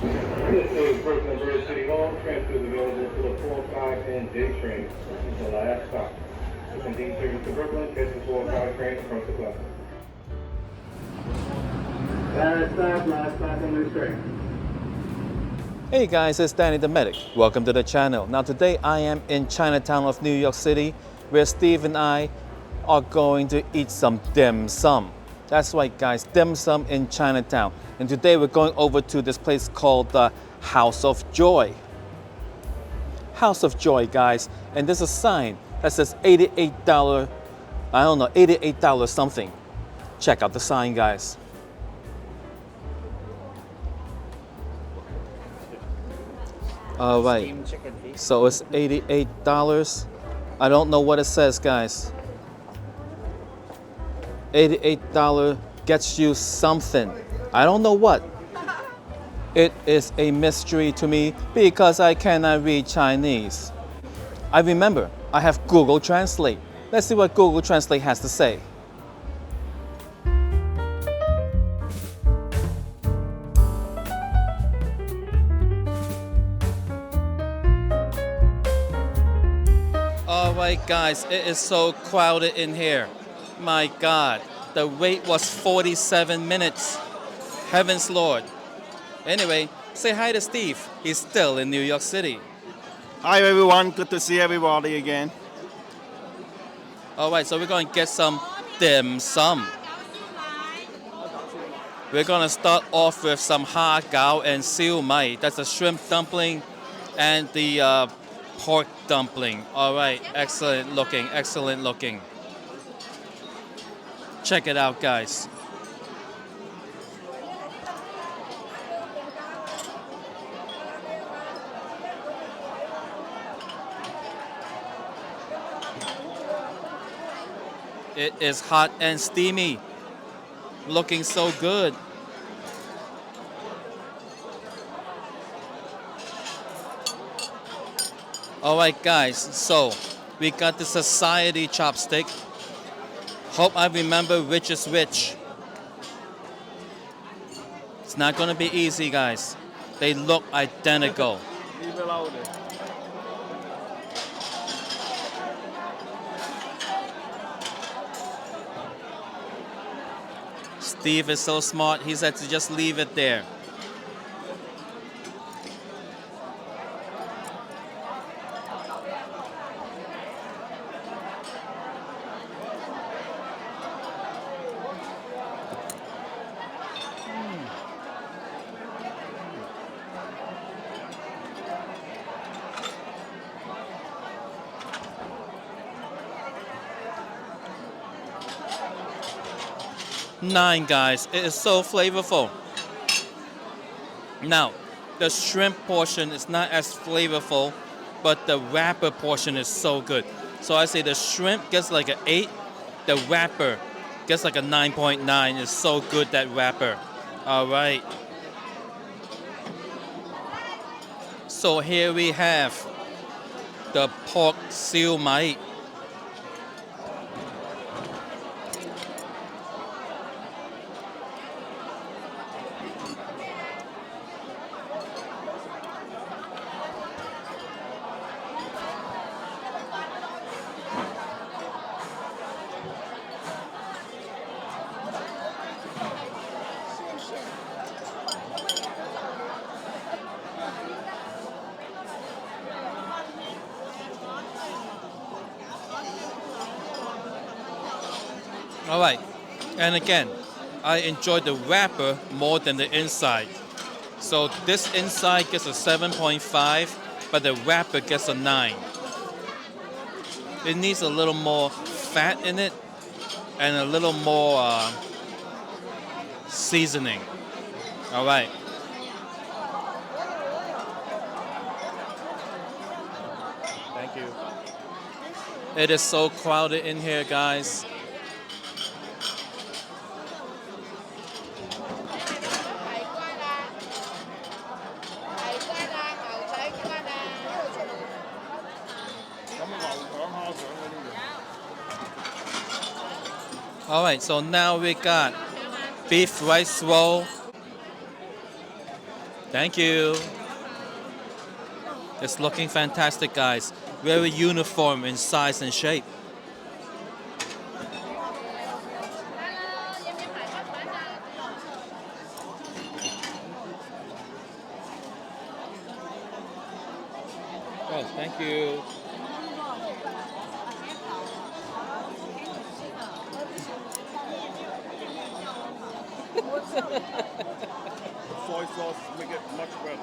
This is Brooklyn Bridge City Hall. Transfers available to the 4, 5, and J train. This is the last stop. To continue service to Brooklyn, catch the 4, 5 train across the clock. Last stop on this train. Hey guys, it's Danny the Medic. Welcome to the channel. Now today I am in Chinatown of New York City, where Steve and I are going to eat some dim sum. That's right guys, dim sum in Chinatown. And today we're going over to this place called the House of Joy. House of Joy guys, and there's a sign that says $88, I don't know, $88 something. Check out the sign guys. All right, so it's $88. I don't know what it says, guys. $88 gets you something. I don't know what. It is a mystery to me because I cannot read Chinese. I remember I have Google Translate. Let's see what Google Translate has to say. Alright guys, it is so crowded in here. My God, the wait was 47 minutes. Heavens Lord. Anyway, say hi to Steve. He's still in New York City. Hi everyone, good to see everybody again. Alright, so we're going to get some dim sum. We're going to start off with some ha gao and siu mai. That's a shrimp dumpling and the pork dumpling. All right, excellent looking, excellent looking. Check it out, guys. It is hot and steamy. Looking so good. All right, guys, so we got the society chopstick. Hope I remember which is which. It's not gonna be easy, guys. They look identical. Steve is so smart, he said to just leave it there. Nine guys, it is so flavorful. Now, the shrimp portion is not as flavorful, but the wrapper portion is so good. So I say the shrimp gets like an 8, the wrapper gets like a 9.9. It's so good, that wrapper. All right. So here we have the pork siu mai. All right, and again, I enjoy the wrapper more than the inside. So this inside gets a 7.5, but the wrapper gets a 9. It needs a little more fat in it and a little more seasoning. All right. Thank you. It is so crowded in here, guys. All right, so now we got beef rice roll, Thank you. It's looking fantastic, guys. Very uniform in size and shape. Oh, thank you. Soy sauce make it much better.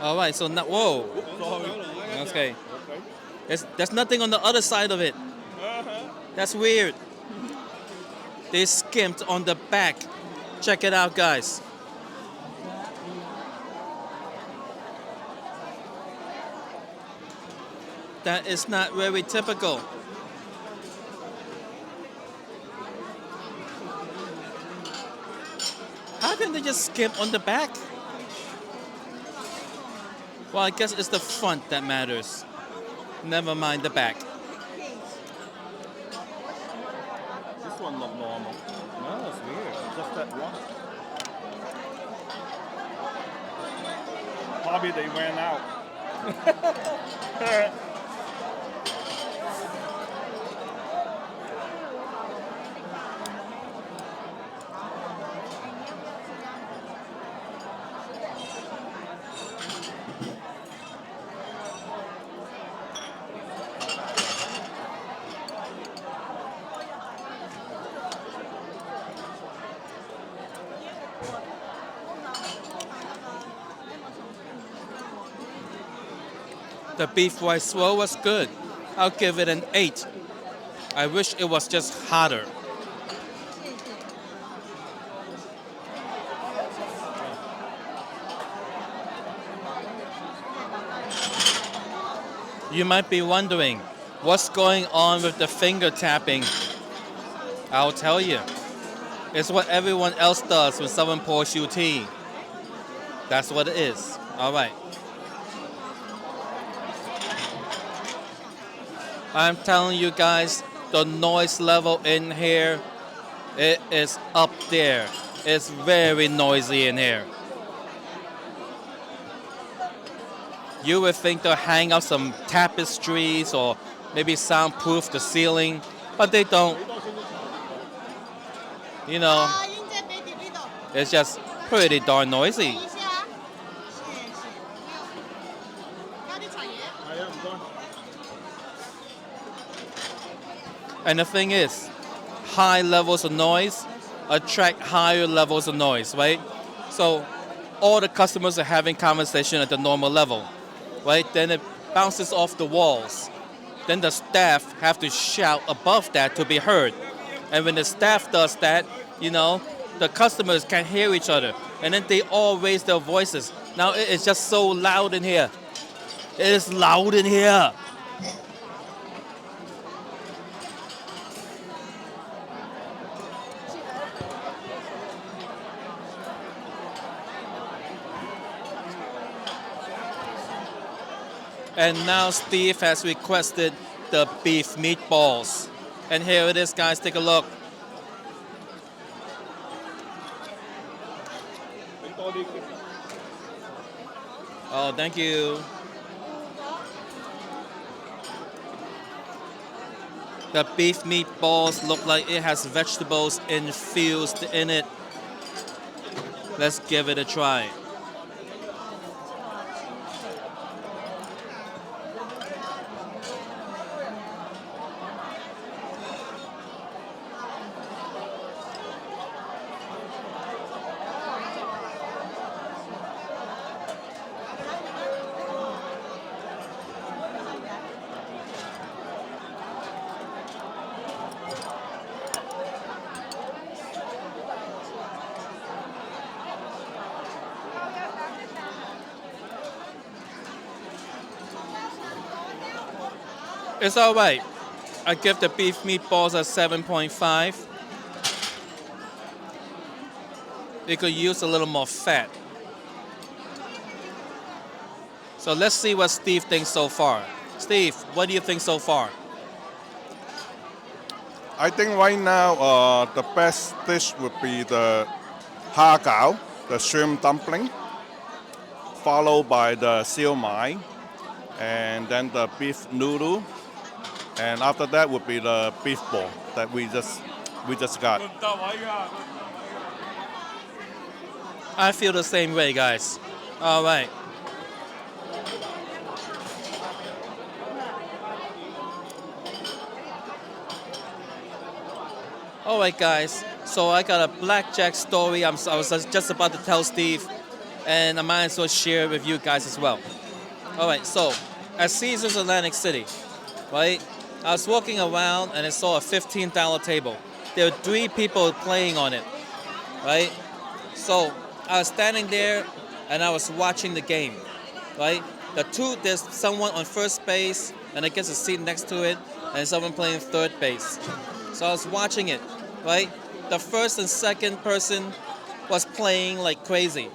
All right, so now, whoa. Okay. There's nothing on the other side of it. That's weird. They skimped on the back. Check it out, guys. That is not very typical. How can they just skimp on the back? Well, I guess it's the front that matters. Never mind the back. This one not normal. No, it's weird. Just that one. Probably they ran out. The beef white swirl was good. I'll give it an 8. I wish it was just hotter. You might be wondering, what's going on with the finger tapping? I'll tell you. It's what everyone else does when someone pours you tea. That's what it is. All right. I'm telling you guys, the noise level in here, it is up there. It's very noisy in here. You would think they'll hang up some tapestries or maybe soundproof the ceiling, but they don't. You know, it's just pretty darn noisy. And the thing is, high levels of noise attract higher levels of noise, right? So all the customers are having conversation at the normal level, right? Then it bounces off the walls. Then the staff have to shout above that to be heard. And when the staff does that, you know, the customers can't hear each other. And then they all raise their voices. Now it is just so loud in here. It is loud in here. And now Steve has requested the beef meatballs. And here it is, guys. Take a look. Oh, thank you. The beef meatballs look like it has vegetables infused in it. Let's give it a try. It's all right. I give the beef meatballs a 7.5. They could use a little more fat. So let's see what Steve thinks so far. Steve, what do you think so far? I think right now the best dish would be the ha gao, the shrimp dumpling, followed by the siu mai, and then the beef noodle, and after that would be the beef ball that we just got. I feel the same way, guys. All right. All right, guys. So I got a blackjack story. I was just about to tell Steve, and I might as well share it with you guys as well. All right. So at Caesars Atlantic City, right? I was walking around and I saw a $15 table. There were 3 people playing on it, right? So I was standing there and I was watching the game, right? There's someone on first base and I guess a seat next to it, and someone playing third base. So I was watching it, right? The first and second person was playing like crazy,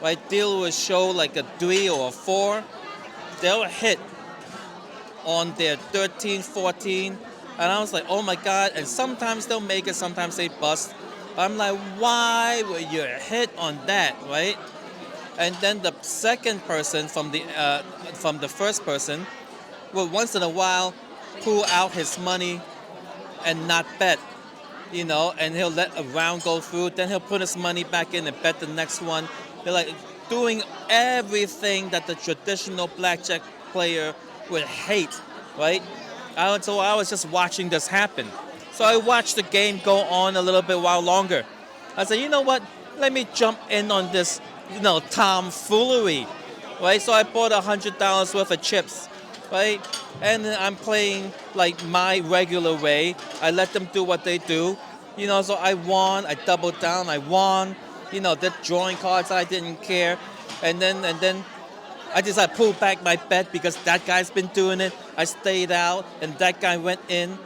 right? Deal would show like a 3 or a 4. They'll hit on their 13, 14, and I was like, oh my God. And sometimes they'll make it, sometimes they bust. But I'm like, why would you hit on that, right? And then the second person from the first person will once in a while pull out his money and not bet, and he'll let a round go through. Then he'll put his money back in and bet the next one. They're like doing everything that the traditional blackjack player would hate, right? So I was just watching this happen. So I watched the game go on a little bit while longer. I said, you know what? Let me jump in on this, tomfoolery, right? So I bought $100 worth of chips, right? And I'm playing like my regular way. I let them do what they do, So I won. I doubled down. I won. They're drawing cards. I didn't care, and then I decided to pull back my bet because that guy's been doing it. I stayed out, and that guy went in,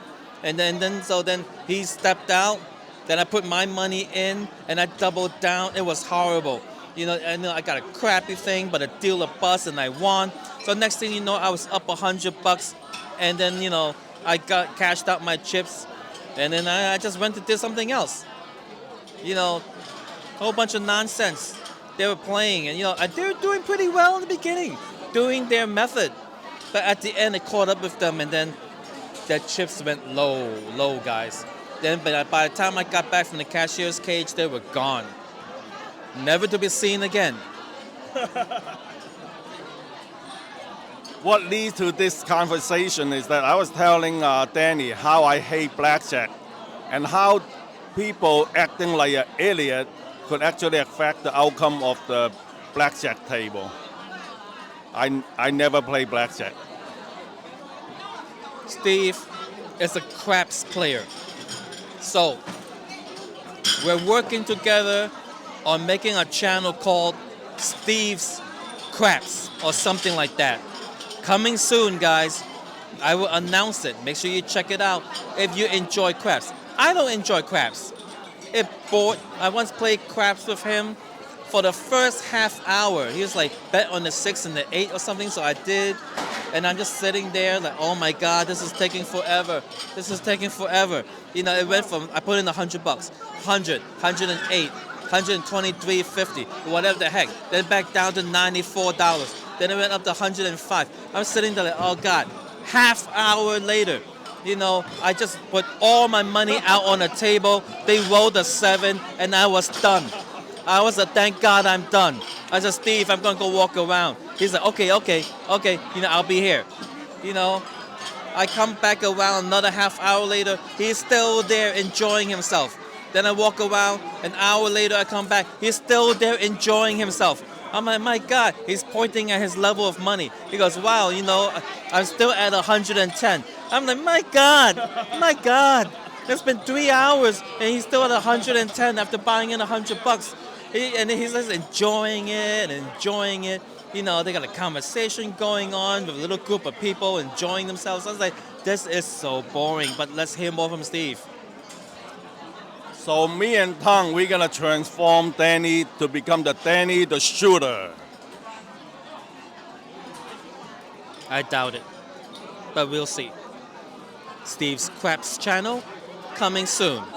and then he stepped out. Then I put my money in, and I doubled down. It was horrible. I got a crappy thing, but a dealer bust, and I won. So next thing you know, I was up $100, and then I got cashed out my chips, and then I just went to do something else. A whole bunch of nonsense. They were playing, and they were doing pretty well in the beginning, doing their method. But at the end, it caught up with them, and then their chips went low, guys. Then, but by the time I got back from the cashier's cage, they were gone, never to be seen again. What leads to this conversation is that I was telling Danny how I hate blackjack and how people acting like an idiot could actually affect the outcome of the blackjack table. I never play blackjack. Steve is a craps player. So we're working together on making a channel called Steve's Craps or something like that. Coming soon, guys. I will announce it. Make sure you check it out if you enjoy craps. I don't enjoy craps. It bored. I once played craps with him for the first half hour. He was like, bet on the 6 and the 8 or something, so I did. And I'm just sitting there like, oh my God, this is taking forever. This is taking forever. It went from, I put in $100, 100, 108, 123.50, whatever the heck. Then back down to $94. Then it went up to 105. I'm sitting there like, oh God. Half hour later, I just put all my money out on the table. They rolled a 7, and I was done. I was like, thank God I'm done. I said, Steve, I'm going to go walk around. He's like, okay, I'll be here. I come back around another half hour later. He's still there enjoying himself. Then I walk around. An hour later, I come back. He's still there enjoying himself. I'm like, my God. He's pointing at his level of money. He goes, wow, I'm still at 110. I'm like, my God. It's been 3 hours, and he's still at 110 after buying in $100. And he's just enjoying it. They got a conversation going on with a little group of people enjoying themselves. I was like, this is so boring, but let's hear more from Steve. So me and Tang, we're gonna transform Danny to become the Danny the shooter. I doubt it, but we'll see. Steve's Craps channel coming soon.